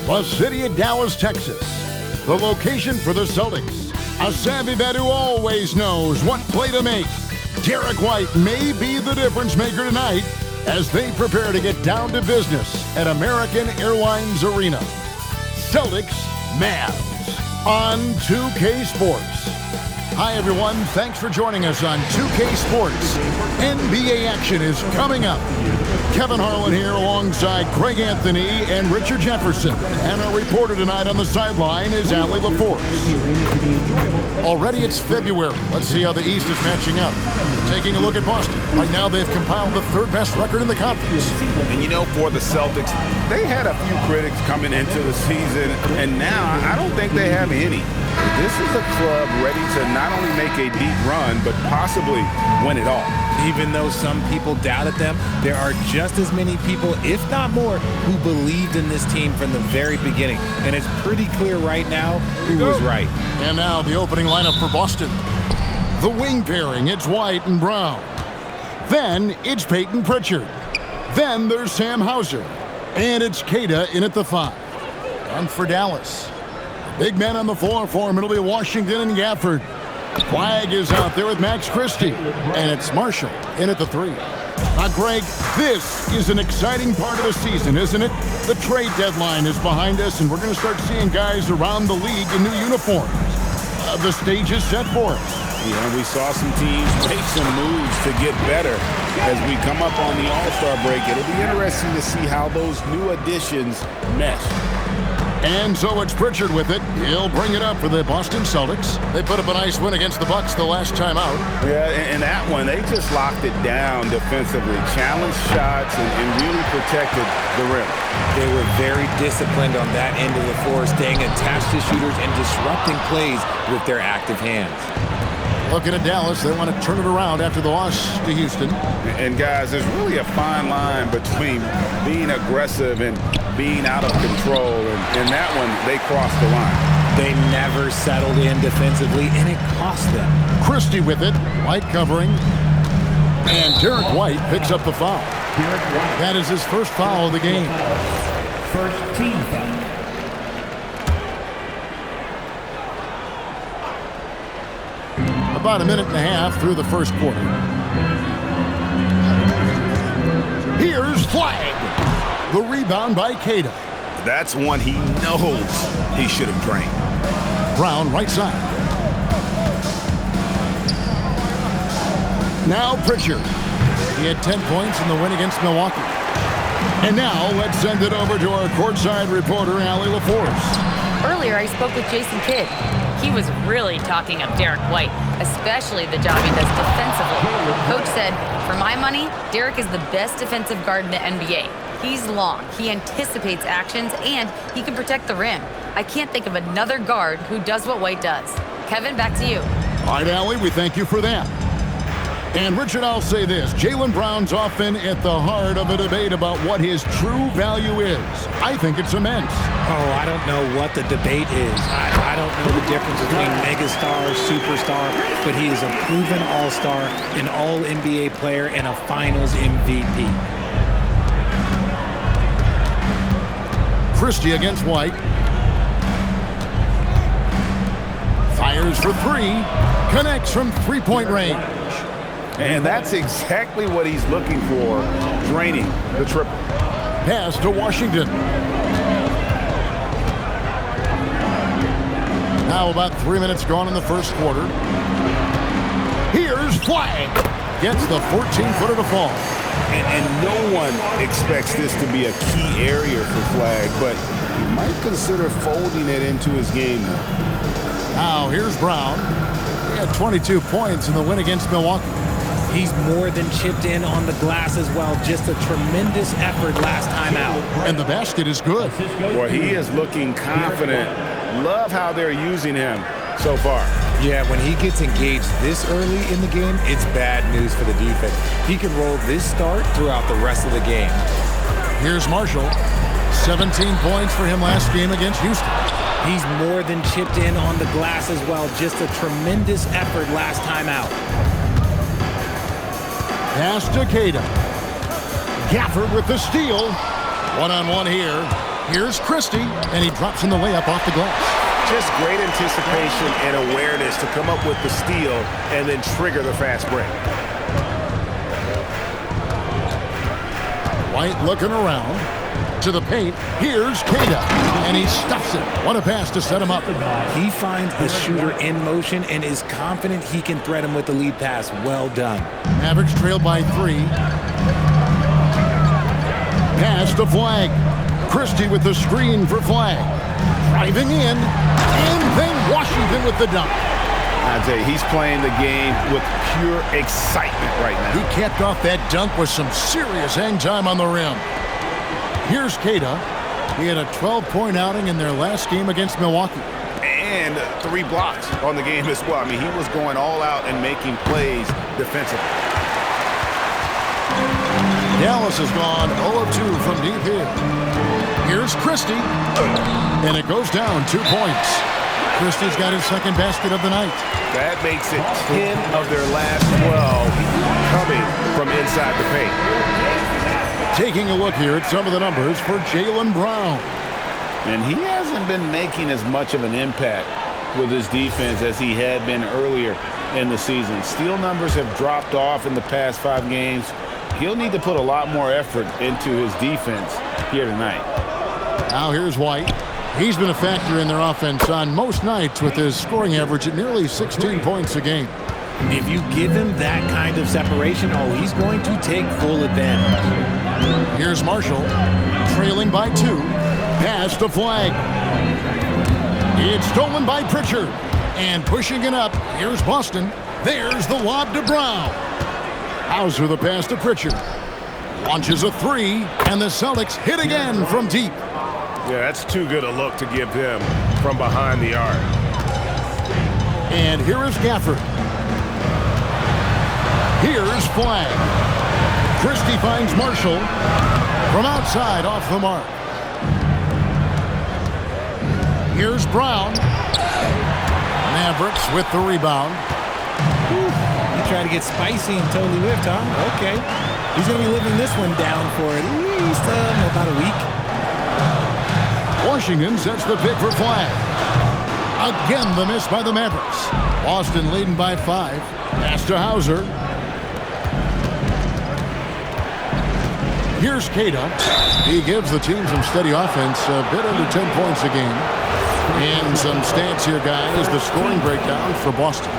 The city of Dallas, Texas. The location for the Celtics. A savvy vet who always knows what play to make. Derek White may be the difference maker tonight as they prepare to get down to business at American Airlines Arena. Celtics, Mavs on 2K Sports. Hi, everyone. Thanks for joining us on 2K Sports. NBA action is coming up. Kevin Harlan here alongside Craig Anthony and Richard Jefferson. And our reporter tonight on the sideline is Allie LaForce. Already it's February. Let's see how the East is matching up. Taking a look at Boston. Right now they've compiled the third best record in the conference. And you know, for the Celtics, they had a few critics coming into the season, and now I don't think they have any. This is a club ready to not only make a deep run, but possibly win it all. Even though some people doubted them, there are just as many people, if not more, who believed in this team from the very beginning. And it's pretty clear right now who was right. And now the opening lineup for Boston. The wing pairing, it's White and Brown. Then it's Peyton Pritchard. Then there's Sam Hauser. And it's Queta in at the 5. And for Dallas, big men on the floor for him. It'll be Washington and Gafford. Flag is out there with Max Christie. And it's Marshall in at the 3. Now, Greg, this is an exciting part of the season, isn't it? The trade deadline is behind us, and we're going to start seeing guys around the league in new uniforms. The stage is set for us. Yeah, we saw some teams make some moves to get better as we come up on the All-Star break. It'll be interesting to see how those new additions mesh. And so it's Pritchard with it. He'll bring it up for the Boston Celtics. They put up a nice win against the Bucks the last time out. Yeah, and that one, they just locked it down defensively, challenged shots, and really protected the rim. They were very disciplined on that end of the floor, staying attached to shooters and disrupting plays with their active hands. Looking at Dallas, they want to turn it around after the loss to Houston. And guys, there's really a fine line between being aggressive and being out of control. And that one, they crossed the line. They never settled in defensively, and it cost them. Christie with it, White covering. And Derek White picks up the foul. That is his first foul of the game. First team foul. About a minute and a half through the first quarter. Here's Flag. The rebound by Queta. That's one he knows he should have drained. Brown right side. Now Pritchard. He had 10 points in the win against Milwaukee. And now let's send it over to our courtside reporter, Allie LaForce. Earlier I spoke with Jason Kidd. He was really talking up Derek White, especially the job he does defensively. Coach said, for my money, Derek is the best defensive guard in the NBA. He's long, he anticipates actions, and he can protect the rim. I can't think of another guard who does what White does. Kevin, back to you. All right, Allie, we thank you for that. And Richard, I'll say this. Jaylen Brown's often at the heart of a debate about what his true value is. I think it's immense. Oh, I don't know what the debate is. I don't know the difference between megastar, superstar, but he is a proven all-star, an all-NBA player, and a finals MVP. Christie against White. Fires for 3. Connects from three-point range. And that's exactly what he's looking for, draining the triple. Pass to Washington. Now about 3 minutes gone in the first quarter. Here's Flag. Gets the 14-footer to fall. And no one expects this to be a key area for Flag, but he might consider folding it into his game now. Now here's Brown. He had 22 points in the win against Milwaukee. He's more than chipped in on the glass as well. Just a tremendous effort last time out. And the basket is good. Boy, he is looking confident. Love how they're using him so far. Yeah, when he gets engaged this early in the game, it's bad news for the defense. He can roll this start throughout the rest of the game. Here's Marshall. 17 points for him last game against Houston. He's more than chipped in on the glass as well. Just a tremendous effort last time out. Pass to Queta. Gafford with the steal. One-on-one here. Here's Christie, and he drops in the layup off the glass. Just great anticipation and awareness to come up with the steal and then trigger the fast break. White looking around to the paint. Here's Queta, and he stuffs it. What a pass to set him up. He finds the shooter in motion and is confident he can thread him with the lead pass. Well done. Mavericks trail by 3. Pass to Flag. Christie with the screen for Flag. Driving in, and then Washington with the dunk. I'd say he's playing the game with pure excitement right now. He capped off that dunk with some serious hang time on the rim. Here's Queta. He had a 12-point outing in their last game against Milwaukee. And 3 blocks on the game as well. I mean, he was going all out and making plays defensively. Dallas has gone 0-2 from deep here. Here's Christie, and it goes down 2 points. Christie's got his second basket of the night. That makes it 10 of their last 12 coming from inside the paint. Taking a look here at some of the numbers for Jaylen Brown. And he hasn't been making as much of an impact with his defense as he had been earlier in the season. Steal numbers have dropped off in the past 5 games. He'll need to put a lot more effort into his defense here tonight. Now here's White. He's been a factor in their offense on most nights with his scoring average at nearly 16 points a game. If you give him that kind of separation, he's going to take full advantage. Here's Marshall, trailing by 2. Pass to Flag. It's stolen by Pritchard. And pushing it up, here's Boston. There's the lob to Brown. Hauser the pass to Pritchard. Launches a 3, and the Celtics hit again from deep. Yeah, that's too good a look to give him from behind the arc. And here is Gafford. Here's Flag. Christie finds Marshall from outside off the mark. Here's Brown. Mavericks with the rebound. He tried to get spicy and totally whipped, huh? Okay. He's going to be living this one down for at least about a week. Washington sets the pick for Flag. Again, the miss by the Mavericks. Boston leading by 5. Pass to Hauser. Here's Queta. He gives the team some steady offense, a bit under 10 points a game. And some stats here, guys, the scoring breakdown for Boston.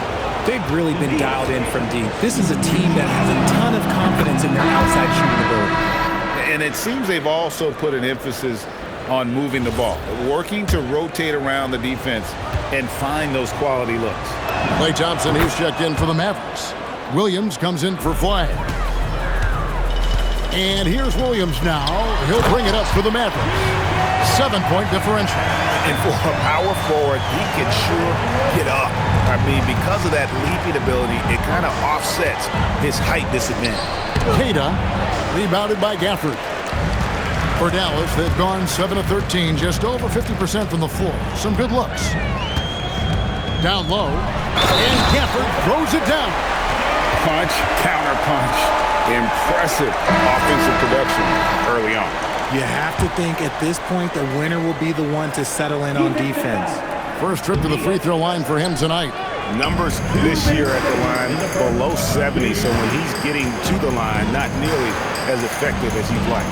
They've really been dialed in from deep. This is a team that has a ton of confidence in their outside shooting ability. And it seems they've also put an emphasis on moving the ball, working to rotate around the defense and find those quality looks. Klay Thompson, he's checked in for the Mavericks. Williams comes in for Flag. And here's Williams now. He'll bring it up for the Mavericks. 7-point differential. And for a power forward, he can sure get up. I mean, because of that leaping ability, it kind of offsets his height disadvantage. Queta, rebounded by Gafford. For Dallas, they've gone 7 of 13, just over 50% from the floor. Some good looks. Down low, and Gafford throws it down. Punch, counter punch. Impressive offensive production early on. You have to think at this point the winner will be the one to settle in on defense. First trip to the free throw line for him tonight. Numbers this year at the line below 70, so when he's getting to the line, not nearly as effective as he'd like.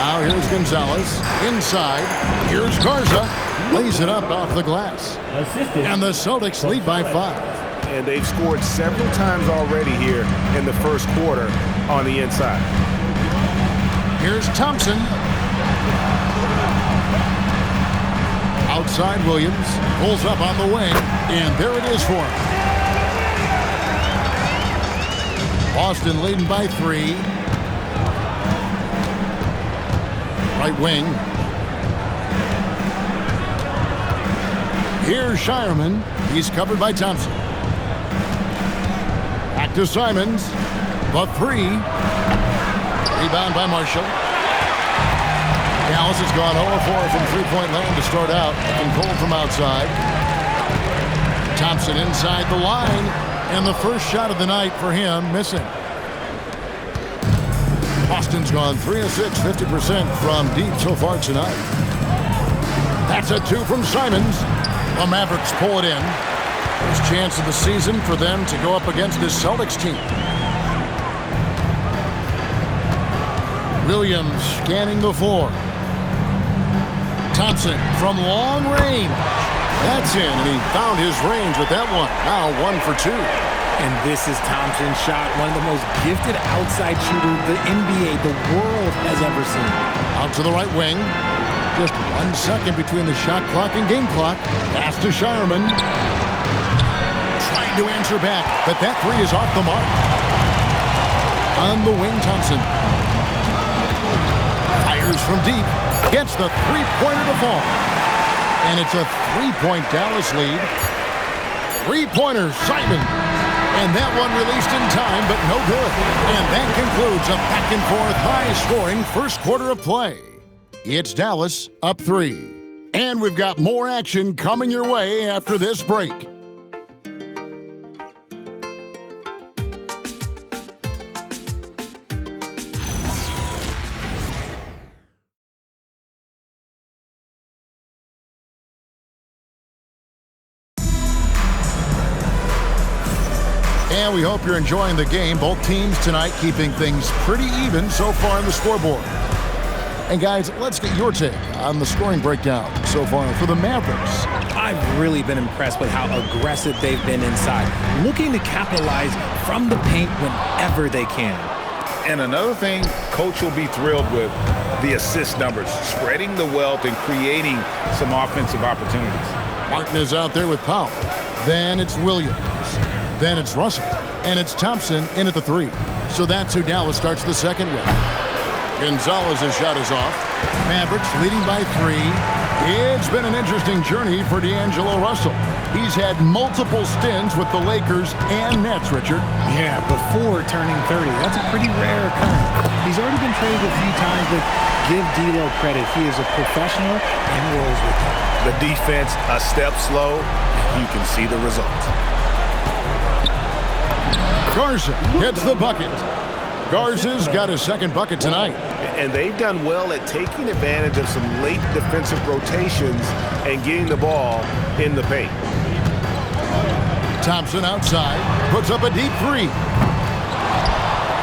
Now here's Gonzalez. Inside. Here's Garza. Lays it up off the glass. And the Celtics lead by 5. And they've scored several times already here in the first quarter on the inside. Here's Thompson. Outside Williams. Pulls up on the wing. And there it is for him. Boston leading by 3. Right wing. Here's Shireman. He's covered by Thompson. Back to Simons. The 3. Rebound by Marshall. Dallas has gone 0-4 from three-point land to start out. And cold from outside. Thompson inside the line. And the first shot of the night for him missing. Boston's gone 3 of 6, 50% from deep so far tonight. That's a 2 from Simons. The Mavericks pull it in. First chance of the season for them to go up against this Celtics team. Williams scanning the floor. Thompson from long range. That's in, and he found his range with that one. Now 1 for 2. And this is Thompson's shot, one of the most gifted outside shooters the NBA, the world has ever seen. Out to the right wing. Just 1 second between the shot clock and game clock. Pass to Shireman. Trying to answer back, but that 3 is off the mark. On the wing, Thompson. Fires from deep. Gets the three-pointer to fall. And it's a 3-point Dallas lead. Three-pointer, Simon. And that one released in time, but no good. And that concludes a back-and-forth, high-scoring first quarter of play. It's Dallas up 3. And we've got more action coming your way after this break. And we hope you're enjoying the game. Both teams tonight keeping things pretty even so far on the scoreboard. And guys, let's get your take on the scoring breakdown so far for the Mavericks. I've really been impressed with how aggressive they've been inside, looking to capitalize from the paint whenever they can. And another thing Coach will be thrilled with, the assist numbers, spreading the wealth and creating some offensive opportunities. Martin is out there with Powell. Then it's Williams. Then it's Russell. And it's Thompson in at the 3. So that's who Dallas starts the second with. Gonzalez's shot is off. Mavericks leading by 3. It's been an interesting journey for D'Angelo Russell. He's had multiple stints with the Lakers and Nets, Richard. Yeah, before turning 30. That's a pretty rare occurrence. He's already been traded a few times, but give D'Lo credit. He is a professional and rolls with it. The defense a step slow. You can see the results. Garza gets the bucket. Garza's got his second bucket tonight. And they've done well at taking advantage of some late defensive rotations and getting the ball in the paint. Thompson outside, puts up a deep 3.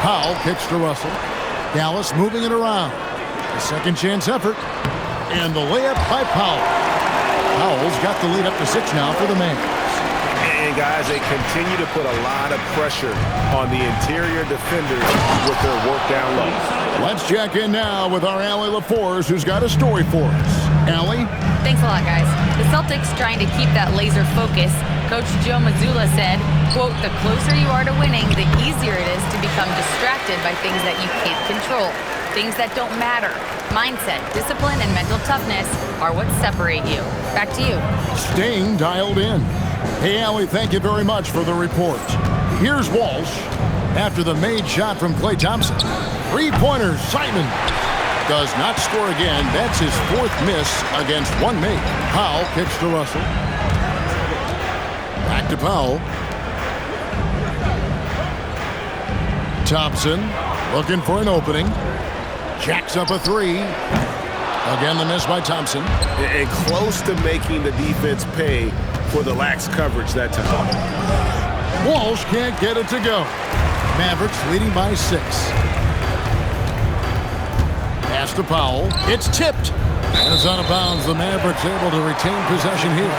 Powell kicks to Russell. Dallas moving it around. A second chance effort. And the layup by Powell. Powell's got the lead up to 6 now for the Mavericks. And guys, they continue to put a lot of pressure on the interior defenders with their work down low. Let's check in now with our Allie LaForce, who's got a story for us. Allie? Thanks a lot, guys. The Celtics trying to keep that laser focus. Coach Joe Mazzulla said, quote, "The closer you are to winning, the easier it is to become distracted by things that you can't control, things that don't matter. Mindset, discipline, and mental toughness are what separate you." Back to you. Staying dialed in. Hey, Allie, thank you very much for the report. Here's Walsh after the made shot from Klay Thompson. Three-pointer, Simon does not score again. That's his 4th miss against 1 made. Powell kicks to Russell. Back to Powell. Thompson looking for an opening. Jacks up a 3. Again, the miss by Thompson. And close to making the defense pay for the lax coverage that time. Walsh can't get it to go. Mavericks leading by 6. Pass to Powell. It's tipped. And it's out of bounds. The Mavericks able to retain possession here.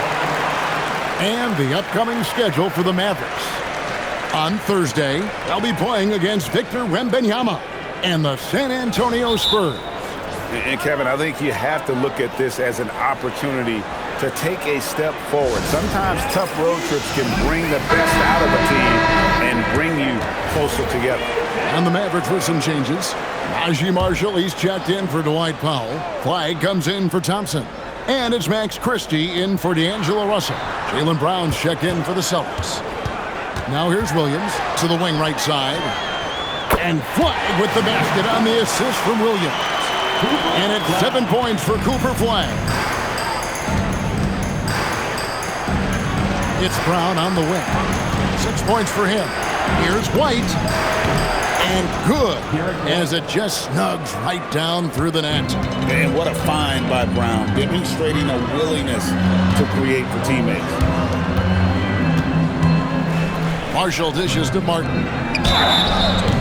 And the upcoming schedule for the Mavericks. On Thursday, they'll be playing against Victor Wembanyama and the San Antonio Spurs. And Kevin, I think you have to look at this as an opportunity to take a step forward. Sometimes tough road trips can bring the best out of a team and bring you closer together. And the Mavericks with some changes. Najee Marshall, he's checked in for Dwight Powell. Flag comes in for Thompson. And it's Max Christie in for D'Angelo Russell. Jaylen Brown's checked in for the Celtics. Now here's Williams to the wing right side. And Flag with the basket on the assist from Williams. And it's 7 points for Cooper Flag. It's Brown on the wing. 6 points for him. Here's White. And good, as it just snugs right down through the net. And what a find by Brown, demonstrating a willingness to create for teammates. Marshall dishes to Martin.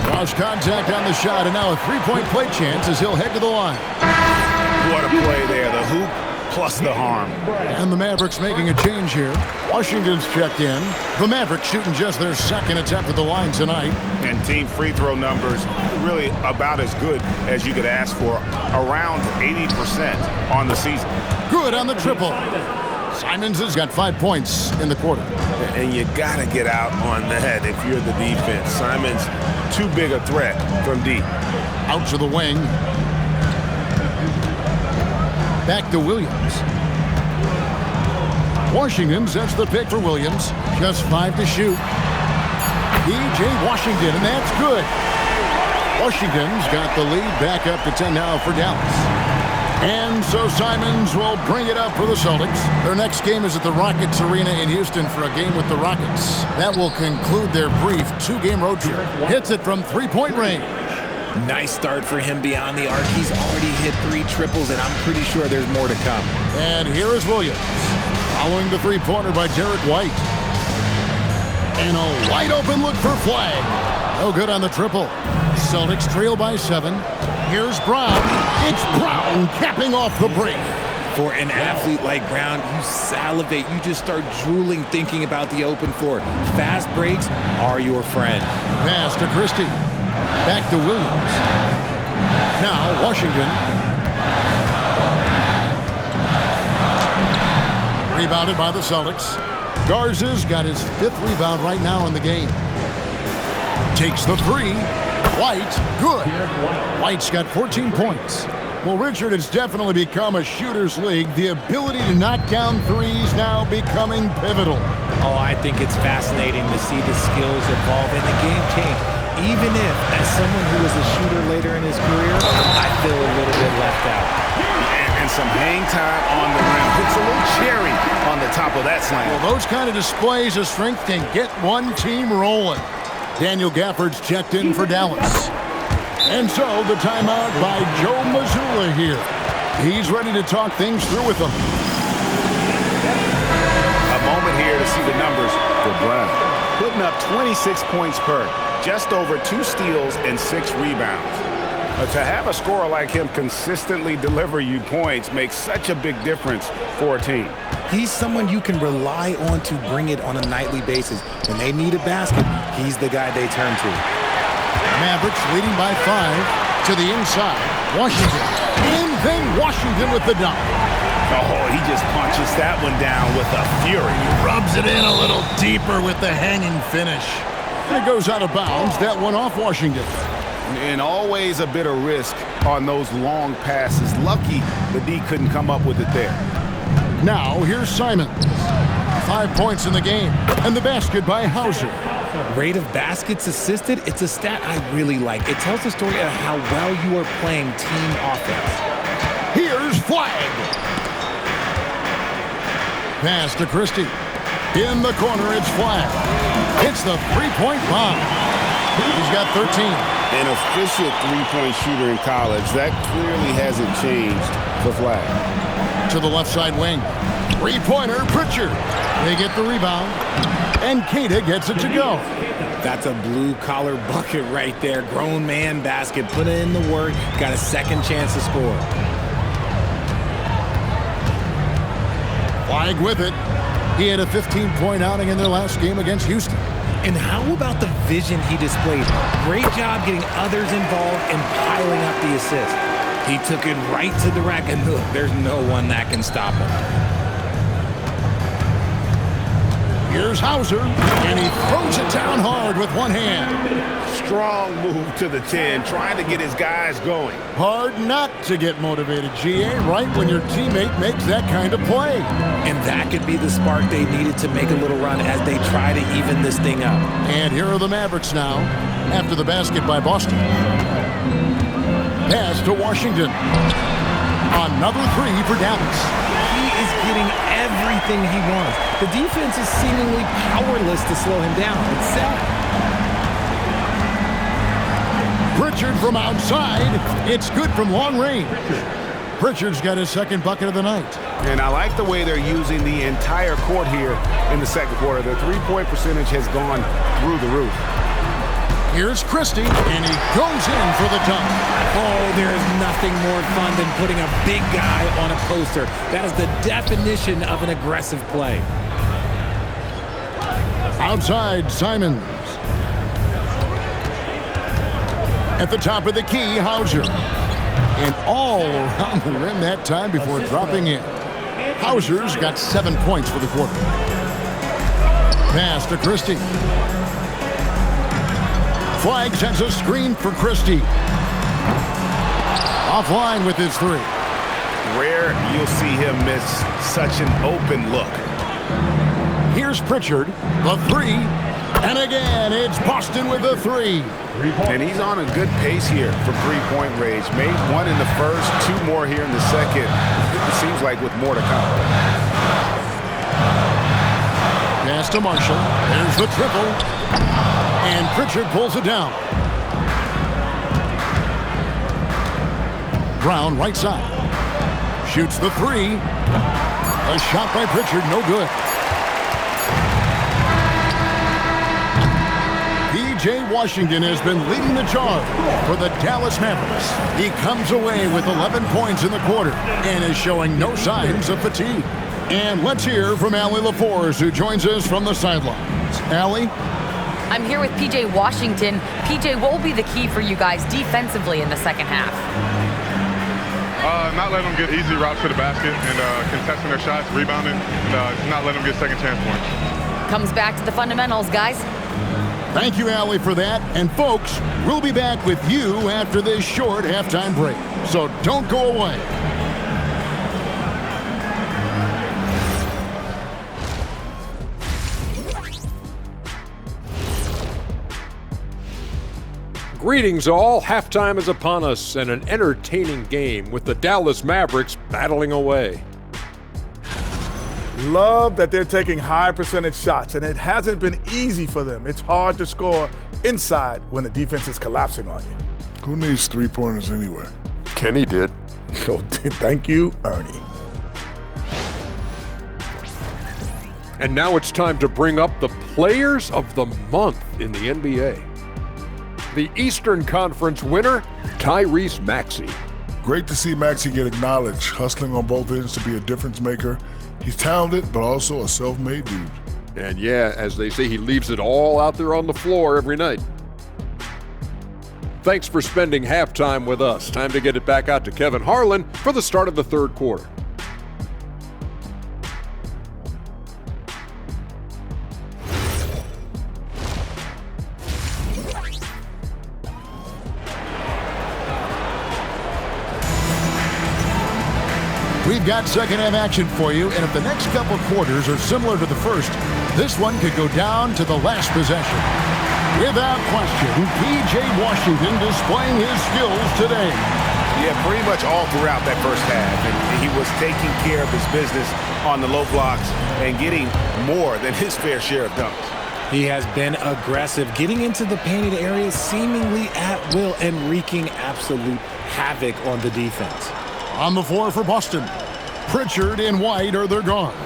Cross contact on the shot, and now a three-point play chance as he'll head to the line. What a play there, the hoop plus the harm. And the Mavericks making a change here. Washington's checked in. The Mavericks shooting just their second attempt at the line tonight. And team free throw numbers really about as good as you could ask for, around 80% on the season. Good on the triple. Simons has got 5 points in the quarter. And you gotta get out on that if you're the defense. Simons, too big a threat from deep. Out to the wing. Back to Williams. Washington sets the pick for Williams. Just 5 to shoot. P.J. Washington, and that's good. Washington's got the lead back up to 10 now for Dallas. And so Simons will bring it up for the Celtics. Their next game is at the Rockets Arena in Houston for a game with the Rockets. That will conclude their brief 2-game road trip. Hits it from three-point range. Nice start for him beyond the arc. He's already hit 3 triples, and I'm pretty sure there's more to come. And here is Williams, following the three-pointer by Derek White. And a wide-open look for Flag. No good on the triple. Celtics trail by 7. Here's Brown. It's Brown capping off the break. For an athlete like Brown, you salivate. You just start drooling thinking about the open floor. Fast breaks are your friend. Pass to Christie. Back to Williams. Now Washington. Rebounded by the Celtics. Garza's got his 5th rebound right now in the game. Takes the 3. White, good. White's got 14 points. Well, Richard, it's definitely become a shooter's league. The ability to knock down threes now becoming pivotal. Oh, I think it's fascinating to see the skills evolve and the game change. Even if, as someone who was a shooter later in his career, I feel a little bit left out. And some hang time on the rim. Puts a little cherry on the top of that slam. Well, those kind of displays of strength can get one team rolling. Daniel Gafford's checked in for Dallas. And so the timeout by Joe Mazzulla here. He's ready to talk things through with them. A moment here to see the numbers for Brown. Putting up 26 points per, just over 2 steals and 6 rebounds. To have a scorer like him consistently deliver you points makes such a big difference for a team. He's someone you can rely on to bring it on a nightly basis. When they need a basket, he's the guy they turn to. Mavericks leading by 5 to the inside. Washington. In then Washington with the dunk. Oh, he just punches that one down with a fury. Rubs it in a little deeper with the hanging finish. And it goes out of bounds. That one off Washington. And always a bit of risk on those long passes. Lucky the D couldn't come up with it there. Now here's Simons. 5 points in the game. And the basket by Hauser. Rate of baskets assisted, it's a stat I really like. It tells the story of how well you are playing team offense. Here's Flag. Pass to Christie. In the corner, it's Flag. It's the three-point bomb. He's got 13. An efficient three-point shooter in college. That clearly hasn't changed for Flag. To the left side wing. Three-pointer, Pritchard. They get the rebound. And Keita gets it to go. That's a blue-collar bucket right there. Grown man basket. Put in the work. Got a second chance to score. Flag with it. He had a 15-point outing in their last game against Houston. And how about the vision he displayed? Great job getting others involved and piling up the assist. He took it right to the rack, and look, there's no one that can stop him. Here's Hauser, and he throws it down hard with one hand. Strong move to the 10, trying to get his guys going. Hard not to get motivated, GA, right when your teammate makes that kind of play. And that could be the spark they needed to make a little run as they try to even this thing up. And here are the Mavericks now, after the basket by Boston. Pass to Washington. Another 3 for Dallas. He is getting everything he wants. The defense is seemingly powerless to slow him down. It's sad. Pritchard from outside. It's good from long range. Pritchard's got his second bucket of the night. And I like the way they're using the entire court here in the second quarter. The three-point percentage has gone through the roof. Here's Christie, and he goes in for the dunk. Oh, there is nothing more fun than putting a big guy on a poster. That is the definition of an aggressive play. Outside, Simons. At the top of the key, Hauser. And all around the rim that time before dropping in. Hauser's got 7 points for the quarter. Pass to Christie. Flag sends a screen for Christie. Offline with his three. Rare you'll see him miss such an open look. Here's Pritchard, the three. And again, it's Boston with the three. And he's on a good pace here for three-point range. Made one in the first, two more here in the second. It seems like with more to come. Pass to Marshall. There's the triple. And Pritchard pulls it down. Brown, right side. Shoots the three. A shot by Pritchard, no good. P.J. Washington has been leading the charge for the Dallas Mavericks. He comes away with 11 points in the quarter and is showing no signs of fatigue. And let's hear from Allie LaForce, who joins us from the sidelines. Allie? I'm here with P.J. Washington. P.J., what will be the key for you guys defensively in the second half? Not letting them get easy routes to the basket and contesting their shots, rebounding, and not letting them get second chance points. Comes back to the fundamentals, guys. Thank you, Allie, for that. And folks, we'll be back with you after this short halftime break. So don't go away. Greetings all, halftime is upon us and an entertaining game with the Dallas Mavericks battling away. Love that they're taking high percentage shots, and it hasn't been easy for them. It's hard to score inside when the defense is collapsing on you. Who needs three-pointers anyway? Kenny did. So thank you, Ernie. And now it's time to bring up the Players of the Month in the NBA. The Eastern Conference winner, Tyrese Maxey. Great to see Maxey get acknowledged, hustling on both ends to be a difference maker. He's talented, but also a self-made dude. And yeah, as they say, he leaves it all out there on the floor every night. Thanks for spending halftime with us. Time to get it back out to Kevin Harlan for the start of the third quarter. We've got second half action for you, and if the next couple quarters are similar to the first, this one could go down to the last possession. Without question, P.J. Washington displaying his skills today. Yeah, pretty much all throughout that first half. And he was taking care of his business on the low blocks and getting more than his fair share of dunks. He has been aggressive, getting into the painted area seemingly at will and wreaking absolute havoc on the defense. On the floor for Boston, Pritchard and White are their guards.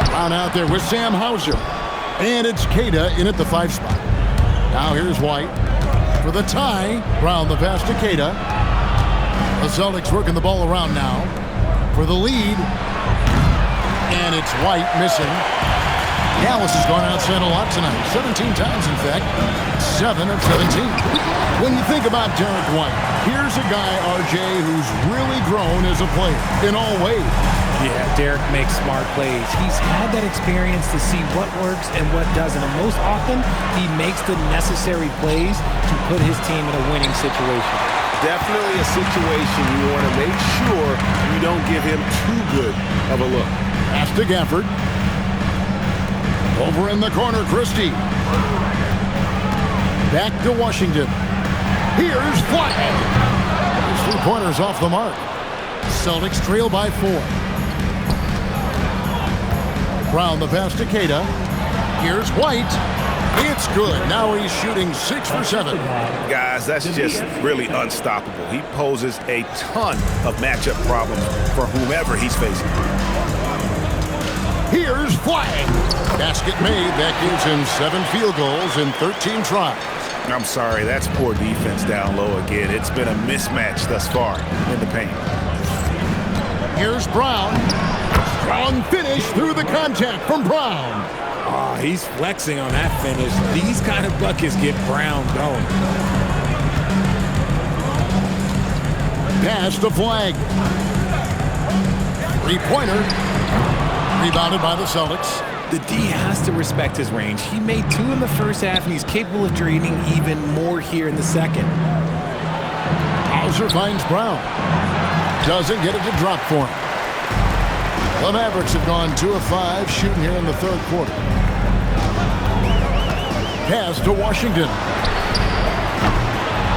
Brown out there with Sam Hauser. And it's Queta in at the 5 spot. Now here's White for the tie. Brown the pass to Queta. The Celtics working the ball around now for the lead. And it's White missing. Dallas has gone outside a lot tonight. 17 times, in fact. 7 of 17. When you think about Derek White, here's a guy, RJ, who's really grown as a player in all ways. Yeah, Derek makes smart plays. He's had that experience to see what works and what doesn't. And most often, he makes the necessary plays to put his team in a winning situation. Definitely a situation you want to make sure you don't give him too good of a look. Pass to Gafford. Over in the corner, Christie. Back to Washington. Here's White. His three-pointers off the mark. Celtics trail by 4. Brown the pass to Queta. Here's White. It's good. Now he's shooting 6 for 7. Guys, that's just really unstoppable. He poses a ton of matchup problems for whomever he's facing. Here's Flag. Basket made. That gives him 7 field goals in 13 tries. I'm sorry, that's poor defense down low again. It's been a mismatch thus far in the paint. Here's Brown. Strong finish through the contact from Brown. Oh, he's flexing on that finish. These kind of buckets get Brown going. Pass to Flag. Three-pointer. Rebounded by the Celtics. The D has to respect his range. He made 2 in the first half, and he's capable of draining even more here in the second. Hauser finds Brown. Doesn't get it to drop for him. The Mavericks have gone 2 of 5 shooting here in the third quarter. Pass to Washington.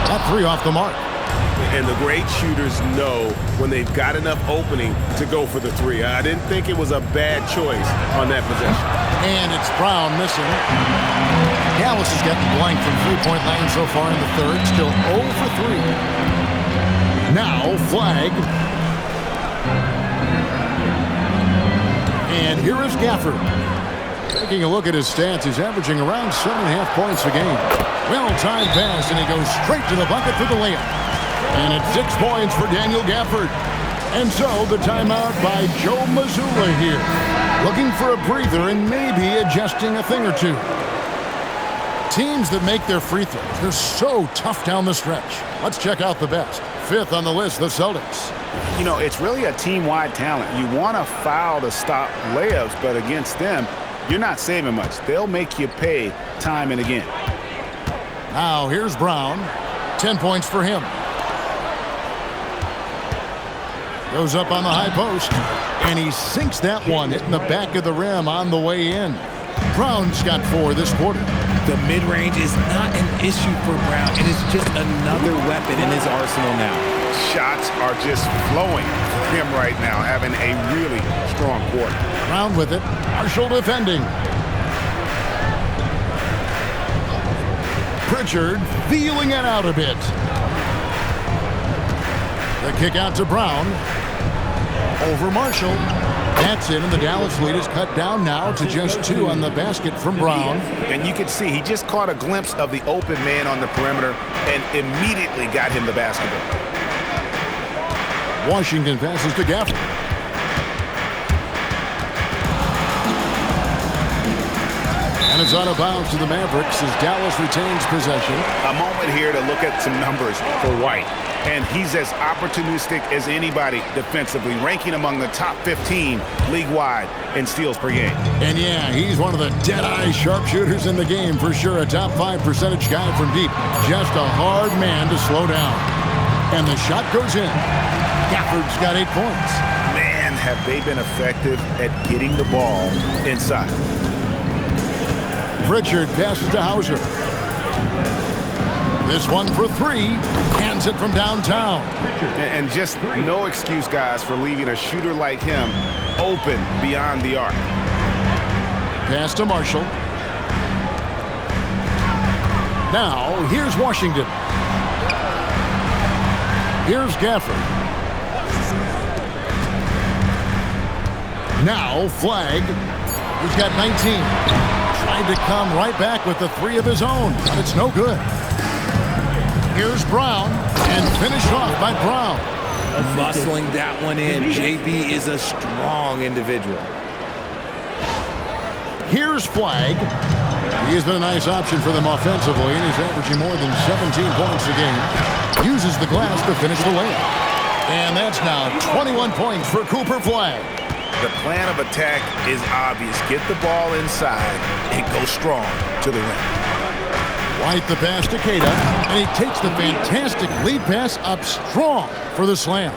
That 3 off the mark. And the great shooters know when they've got enough opening to go for the 3. I didn't think it was a bad choice on that possession. And it's Brown missing. Dallas has gotten blank from three-point line so far in the third. Still 0 for 3. Now Flag. And here is Gafford. Taking a look at his stats, he's averaging around 7.5 points a game. Well-timed pass, and he goes straight to the bucket for the layup. And it's 6 points for Daniel Gafford. And so the timeout by Joe Mazzulla here. Looking for a breather and maybe adjusting a thing or two. Teams that make their free throws, they're so tough down the stretch. Let's check out the best. 5th on the list, the Celtics. You know, it's really a team-wide talent. You want to foul to stop layups, but against them, you're not saving much. They'll make you pay time and again. Now here's Brown. 10 points for him. Goes up on the high post, and he sinks that one, hitting the back of the rim on the way in. Brown's got 4 this quarter. The mid-range is not an issue for Brown. It is just another weapon in his arsenal now. Shots are just flowing for him right now, having a really strong quarter. Brown with it. Marshall defending. Pritchard feeling it out a bit. The kick out to Brown. Over Marshall. That's in, and the Dallas lead is cut down now to just 2 on the basket from Brown. And you can see he just caught a glimpse of the open man on the perimeter and immediately got him the basketball. Washington passes to Gafford. And it's out of bounds to the Mavericks as Dallas retains possession. A moment here to look at some numbers for White. And he's as opportunistic as anybody defensively, ranking among the top 15 league-wide in steals per game. And yeah, he's one of the dead-eye sharpshooters in the game for sure. A top 5 percentage guy from deep. Just a hard man to slow down. And the shot goes in. Gafford's got 8 points. Man, have they been effective at getting the ball inside. Pritchard passes to Hauser. This one for 3. Hands it from downtown. And just no excuse, guys, for leaving a shooter like him open beyond the arc. Pass to Marshall. Now, here's Washington. Here's Gafford. Now, Flag, who's got 19. Tried to come right back with the 3 of his own, but it's no good. Here's Brown, and finished off by Brown. Muscling that one in. JB is a strong individual. Here's Flag. He has been a nice option for them offensively, and he's averaging more than 17 points a game. Uses the glass to finish the layup. And that's now 21 points for Cooper Flag. The plan of attack is obvious. Get the ball inside and go strong to the rim. White the pass to Keita, and he takes the fantastic lead pass up strong for the slam.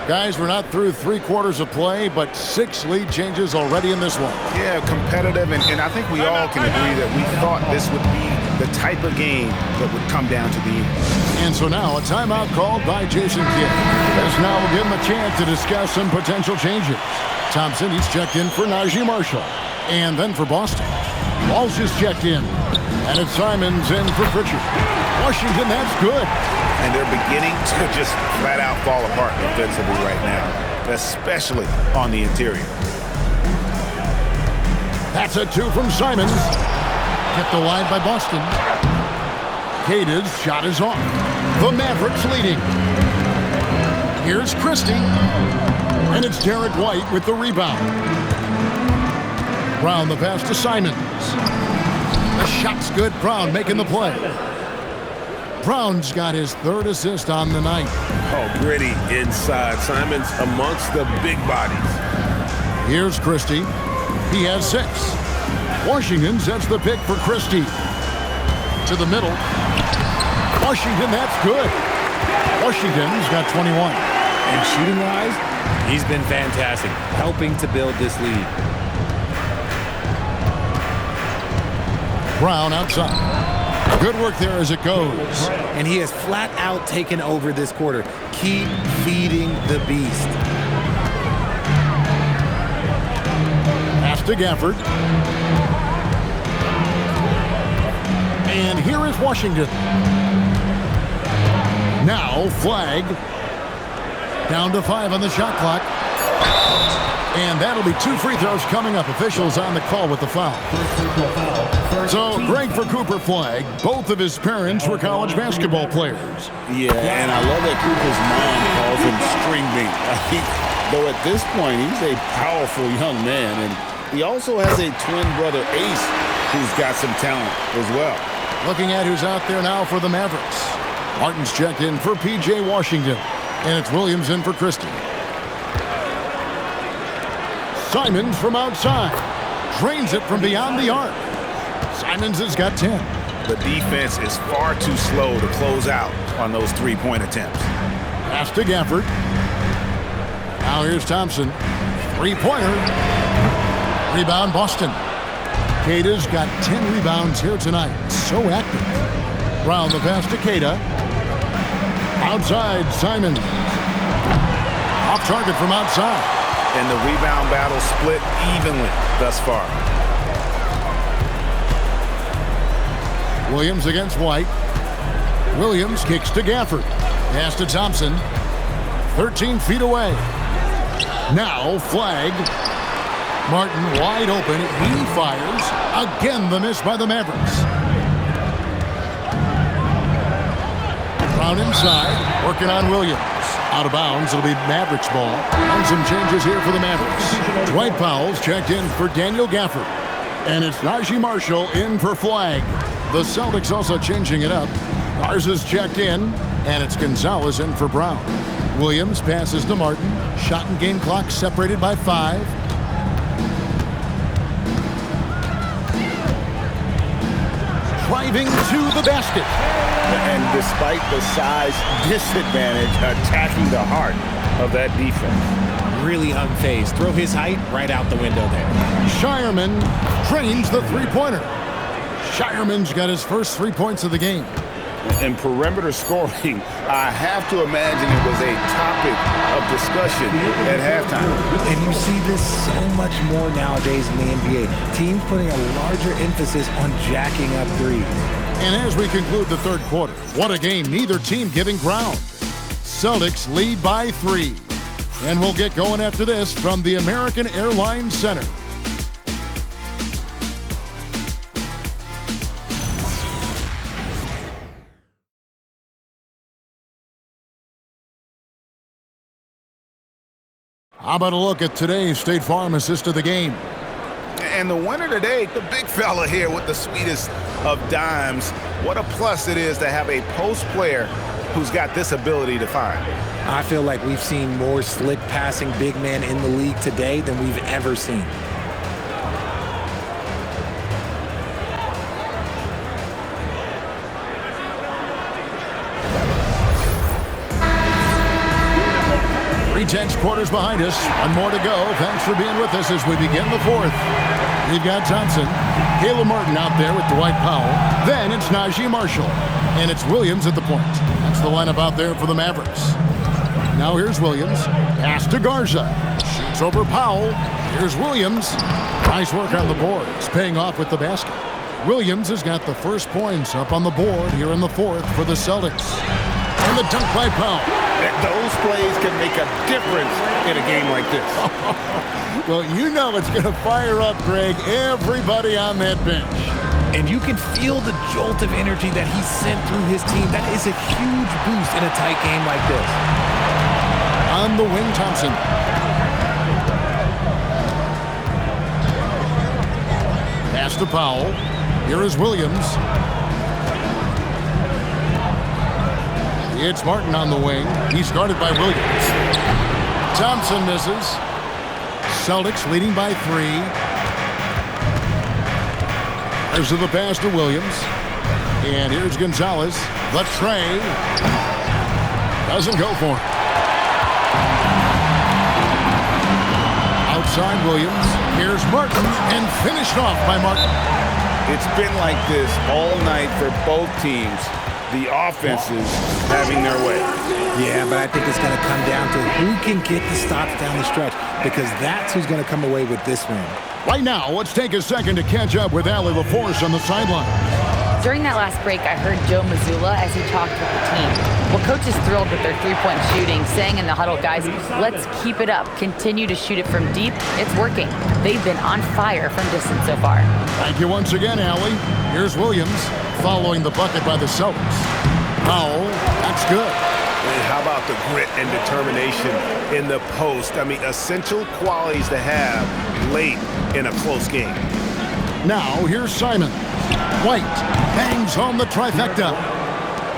Guys, we're not through 3 quarters of play, but 6 lead changes already in this one. Yeah, competitive, and I think we all can agree that we thought this would be the type of game that would come down to the end. And so now a timeout called by Jason Kidd. As now we'll give him a chance to discuss some potential changes. Thompson, he's checked in for Najee Marshall. And then for Boston, Walsh is checked in. And it's Simons in for Pritchard. Washington, that's good. And they're beginning to just flat out fall apart defensively right now, especially on the interior. That's a 2 from Simons. Kept wide by Boston. Cade's shot is off. The Mavericks leading. Here's Christie. And it's Derek White with the rebound. Brown the pass to Simons. The shot's good. Brown making the play. Brown's got his 3rd assist on the night. Oh, gritty inside. Simons amongst the big bodies. Here's Christie. He has 6. Washington sets the pick for Christie. To the middle. Washington, that's good. Washington's got 21. And shooting-wise, he's been fantastic, helping to build this lead. Brown outside. Good work there as it goes. And he has flat out taken over this quarter. Keep feeding the beast. Pass to Gafford. And here is Washington. Now flag. Down to 5 on the shot clock. And that'll be 2 free throws coming up. Officials on the call with the foul. So, Greg for Cooper flag. Both of his parents were college basketball players. Yeah, and I love that Cooper's mom calls him string bean. Though at this point, he's a powerful young man. And he also has a twin brother, Ace, who's got some talent as well. Looking at who's out there now for the Mavericks. Martin's checked in for P.J. Washington. And it's Williams in for Christie. Simons from outside. Drains it from beyond the arc. Simons has got 10. The defense is far too slow to close out on those 3-point attempts. Pass to Gafford. Now here's Thompson. 3-pointer. Rebound Boston. Cade's got 10 rebounds here tonight. So active. Brown the pass to Cade. Outside, Simons. Off target from outside. And the rebound battle split evenly thus far. Williams against White. Williams kicks to Gafford. Pass to Thompson. 13 feet away. Now flag. Martin wide open. He fires. Again the miss by the Mavericks. Brown inside. Working on Williams. Out of bounds. It'll be Mavericks ball. And some changes here for the Mavericks. Dwight Powell's checked in for Daniel Gafford. And it's Najee Marshall in for flag. The Celtics also changing it up. Garza's checked in. And it's Gonzalez in for Brown. Williams passes to Martin. Shot and game clock separated by 5. Driving to the basket. And despite the size disadvantage, attacking the heart of that defense. Really unfazed. Throw his height right out the window there. Shireman trains the 3-pointer. Shireman's got his first 3 points of the game. And perimeter scoring, I have to imagine it was a topic of discussion at halftime. And you see this so much more nowadays in the NBA. Teams putting a larger emphasis on jacking up threes. And as we conclude the third quarter, what a game, neither team giving ground. Celtics lead by 3. And we'll get going after this from the American Airlines Center. How about a look at today's State Farm assist of the game? And the winner today, the big fella here with the sweetest of dimes. What a plus it is to have a post player who's got this ability to find. I feel like we've seen more slick passing big men in the league today than we've ever seen. Tense quarters behind us. One more to go. Thanks for being with us as we begin the fourth. We've got Thompson. Caleb Martin out there with Dwight Powell. Then it's Najee Marshall. And it's Williams at the point. That's the lineup out there for the Mavericks. Now here's Williams. Pass to Garza. Shoots over Powell. Here's Williams. Nice work on the boards, paying off with the basket. Williams has got the first points up on the board here in the fourth for the Celtics. And the dunk by Powell. Those plays can make a difference in a game like this. Well, you know it's going to fire up, Greg, everybody on that bench. And you can feel the jolt of energy that he sent through his team. That is a huge boost in a tight game like this. On the wing, Thompson. Pass to Powell. Here is Williams. It's Martin on the wing. He's guarded by Williams. Thompson misses. Celtics leading by 3. There's the pass to Williams. And here's Gonzalez. The tray. Doesn't go for him. Outside Williams. Here's Martin. And finished off by Martin. It's been like this all night for both teams. The offenses having their way. Yeah, but I think it's going to come down to who can get the stops down the stretch, because that's who's going to come away with this win. Right now, let's take a second to catch up with Allie LaForce on the sideline. During that last break, I heard Joe Mazzulla as he talked with the team. Well, coach is thrilled with their three-point shooting, saying in the huddle, guys, let's keep it up. Continue to shoot it from deep. It's working. They've been on fire from distance so far. Thank you once again, Allie. Here's Williams following the bucket by the Celtics. Powell, that's good. And how about the grit and determination in the post? I mean, essential qualities to have late in a close game. Now, here's Simon. White bangs home the trifecta.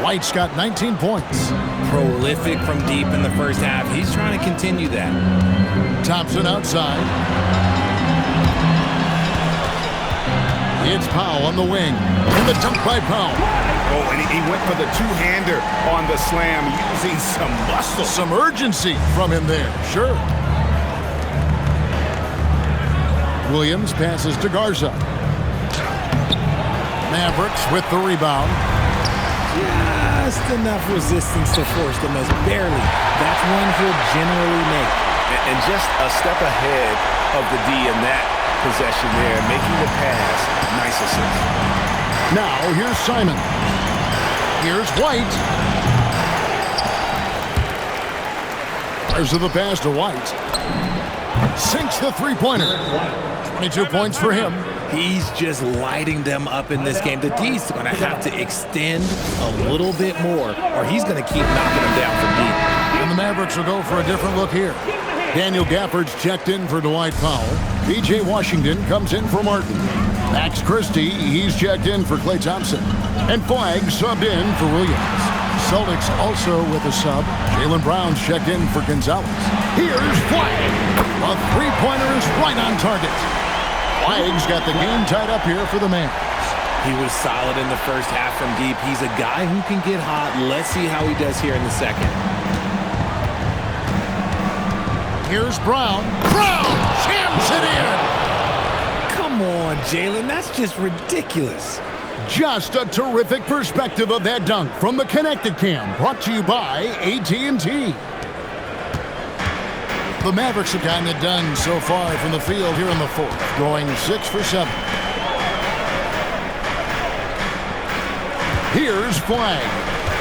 White's got 19 points. Prolific from deep in the first half. He's trying to continue that. Thompson outside. It's Powell on the wing. And the dunk by Powell. Oh, and he went for the two-hander on the slam, using some muscle. Some urgency from him there, sure. Williams passes to Garza. Mavericks with the rebound. Just enough resistance to force the miss. Barely. That's one he'll generally make. And just a step ahead of the D in that possession there, making the pass. Nice assist. Now, here's Simon. Here's White. There's the pass to White. Sinks the three-pointer. 22 points for him. He's just lighting them up in this game. The D's going to have to extend a little bit more, or he's going to keep knocking them down from deep. And the Mavericks will go for a different look here. Daniel Gafford's checked in for Dwight Powell. P.J. Washington comes in for Martin. Max Christie, he's checked in for Klay Thompson. And Flagg subbed in for Williams. Celtics also with a sub. Jaylen Brown's checked in for Gonzalez. Here's Flagg. A three-pointer is right on target. Flagg's got the game tied up here for the Mavericks. He was solid in the first half from deep. He's a guy who can get hot. Let's see how he does here in the second. Here's Brown. Brown jams it in. Come on, Jaylen. That's just ridiculous. Just a terrific perspective of that dunk from the Connected Cam, brought to you by AT&T. The Mavericks have gotten it done so far from the field here in the fourth, going 6 for 7. Here's Flagg.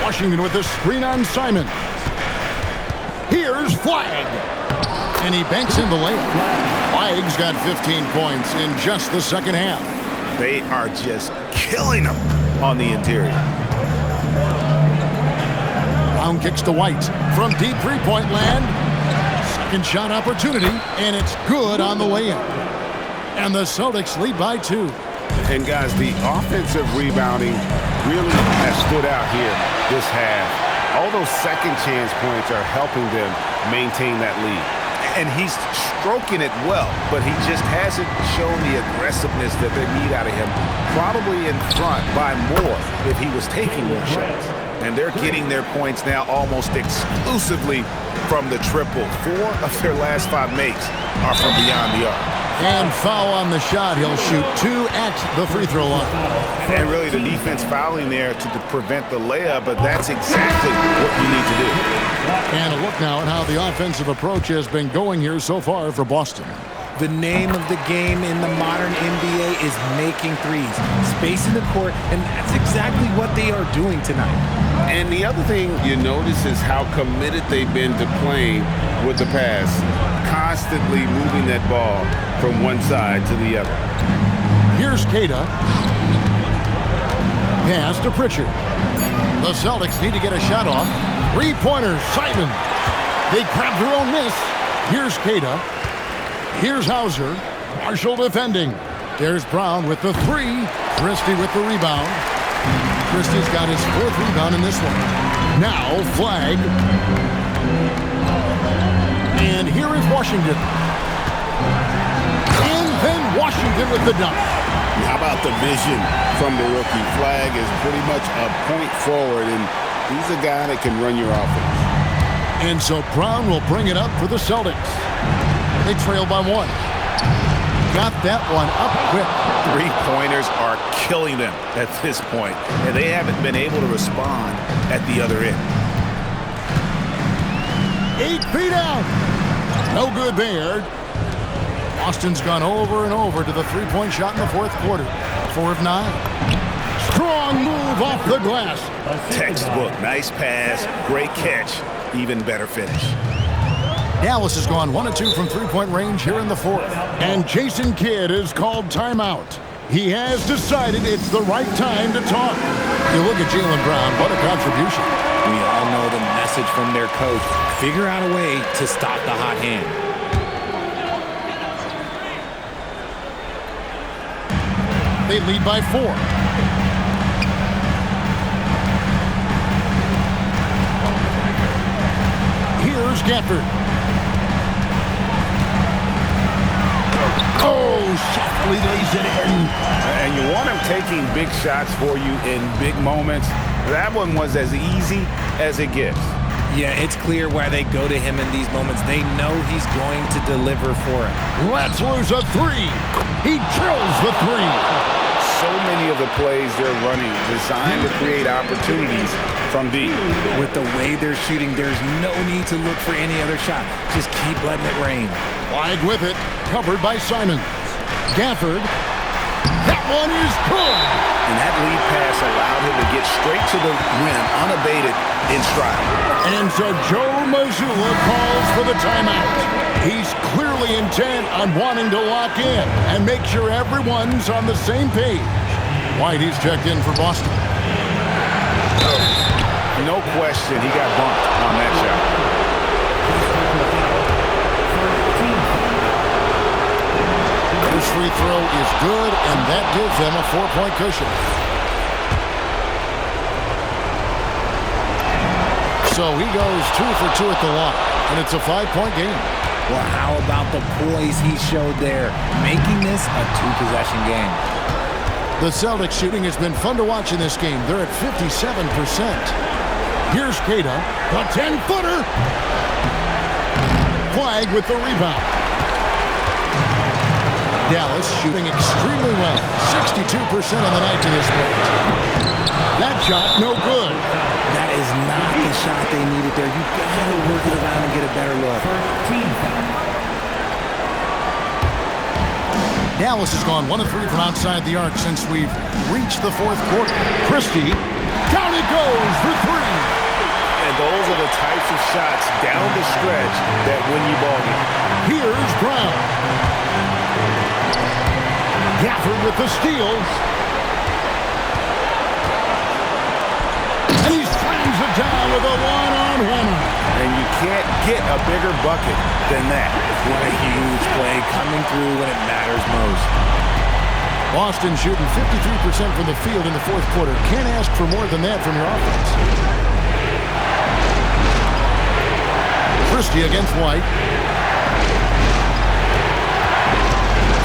Washington with the screen on Simon. Here's Flagg. And he banks in the layup. Flagg's got 15 points in just the second half. They are just killing them on the interior. Brown kicks to White from deep three-point land. Second shot opportunity, and it's good on the way in. And the Celtics lead by 2. And guys, the offensive rebounding really has stood out here this half. All those second chance points are helping them maintain that lead. And he's stroking it well, but he just hasn't shown the aggressiveness that they need out of him. Probably in front by more if he was taking more shots. And they're getting their points now almost exclusively from the triple. 4 of their last 5 makes are from beyond the arc. And foul on the shot. He'll shoot 2 at the free throw line. And really the defense fouling there to prevent the layup, but that's exactly what you need to do. And a look now at how the offensive approach has been going here so far for Boston. The name of the game in the modern NBA is making threes, spacing the court, and that's exactly what they are doing tonight. And the other thing you notice is how committed they've been to playing with the pass, constantly moving that ball from one side to the other. Here's Queta. Pass to Pritchard. The Celtics need to get a shot off. Three-pointer, Simon. They grab their own miss. Here's Queta. Here's Hauser. Marshall defending. There's Brown with the three. Christie with the rebound. Christie's got his fourth rebound in this one. Now, flag. And here is Washington. And then Washington with the dunk. How about the vision from the rookie? Flag is pretty much a point forward, and he's a guy that can run your offense. And so Brown will bring it up for the Celtics. They trail by one. Got that one up quick. Three-pointers are killing them at this point, and they haven't been able to respond at the other end. 8 feet out. No good there. Boston's gone over and over to the three-point shot in the fourth quarter. 4 of 9. Strong move off the glass. Textbook. Nice pass. Great catch. Even better finish. Dallas has gone 1 of 2 from three-point range here in the fourth. And Jason Kidd is called timeout. He has decided it's the right time to talk. You look at Jaylen Brown, what a contribution. We all know the message from their coach. Figure out a way to stop the hot hand. They lead by 4. Here's Gafford. Oh, softly lays it in. And you want him taking big shots for you in big moments. That one was as easy as it gets. Yeah, it's clear why they go to him in these moments. They know he's going to deliver for it. Let's lose a 3. He drills the 3. So many of the plays they're running designed to create opportunities from deep. With the way they're shooting, there's no need to look for any other shot. Just keep letting it rain. Wide with it, covered by Simons. Gafford. That one is good. And that lead pass allowed him to get straight to the rim, unabated in stride. And so Joe Mazzulla calls for the timeout. He's clearly intent on wanting to lock in and make sure everyone's on the same page. White, he's checked in for Boston. No question, he got bumped on that shot. His free throw is good, and that gives them a 4-point cushion. So he goes 2 for 2 at the line, and it's a 5-point game. Well, how about the poise he showed there, making this a 2-possession game? The Celtics shooting has been fun to watch in this game. They're at 57%. Here's Queta, the 10-footer. Flag with the rebound. Dallas shooting extremely well, 62% on the night to this point. That shot, no good. That is not the shot they needed there. You gotta work it around and get a better look. Dallas has gone 1 of 3 from outside the arc since we've reached the fourth quarter. Christie, down it goes for 3. And those are the types of shots down the stretch that win you ball game. Here's Brown. Gafford with the steal. And he slams it down with a one-arm hammer. And you can't get a bigger bucket than that. What a huge play coming through when it matters most. Boston shooting 53% from the field in the fourth quarter. Can't ask for more than that from your offense. Christie against White.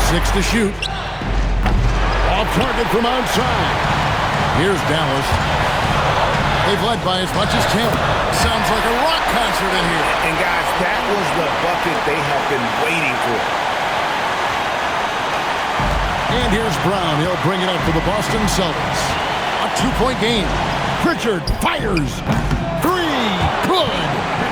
6 to shoot. Off target from outside. Here's Dallas. They've led by as much as 10. Sounds like a rock concert in here. And guys, that was the bucket they have been waiting for. And here's Brown. He'll bring it up for the Boston Celtics. A 2-point game. Pritchard fires. 3. Good.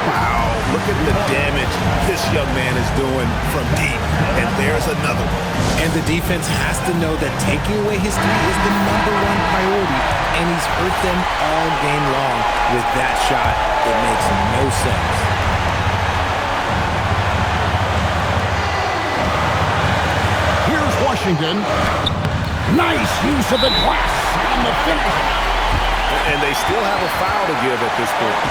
Wow. Look look at the damage this young man is doing from deep. And there's another one. And the defense has to know that taking away his three is the #1 priority, and he's hurt them all game long with that shot. It makes no sense. Here's Washington. Nice use of the glass on the finish. And they still have a foul to give at this point.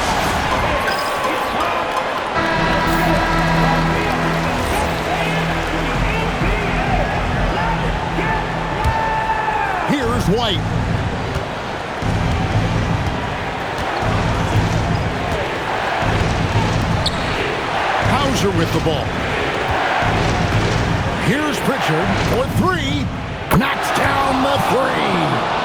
Here's White. Hauser with the ball. Here's Pritchard for three. Knocks down the three.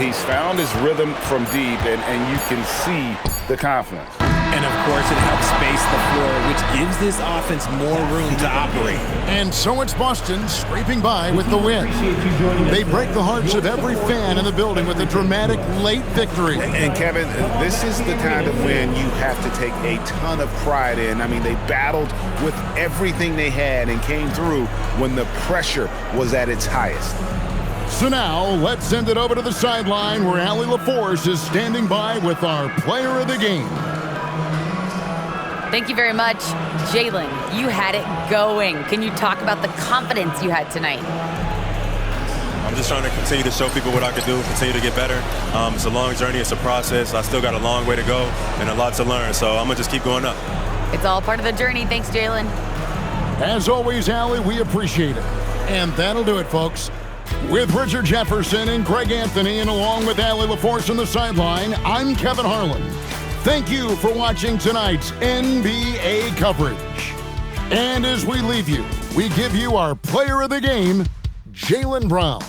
He's found his rhythm from deep, and you can see the confidence. And, of course, it helps space the floor, which gives this offense more room to operate. And so it's Boston scraping by with the win. They break the hearts of every fan in the building with a dramatic late victory. And, Kevin, this is the kind of win you have to take a ton of pride in. I mean, they battled with everything they had and came through when the pressure was at its highest. So now, let's send it over to the sideline where Allie LaForce is standing by with our player of the game. Thank you very much. Jalen, you had it going. Can you talk about the confidence you had tonight? I'm just trying to continue to show people what I can do, continue to get better. It's a long journey. It's a process. I still got a long way to go and a lot to learn, so I'm going to just keep going up. It's all part of the journey. Thanks, Jalen. As always, Allie, we appreciate it. And that'll do it, folks. With Richard Jefferson and Greg Anthony, and along with Allie LaForce on the sideline, I'm Kevin Harlan. Thank you for watching tonight's NBA coverage. And as we leave you, we give you our player of the game, Jaylen Brown.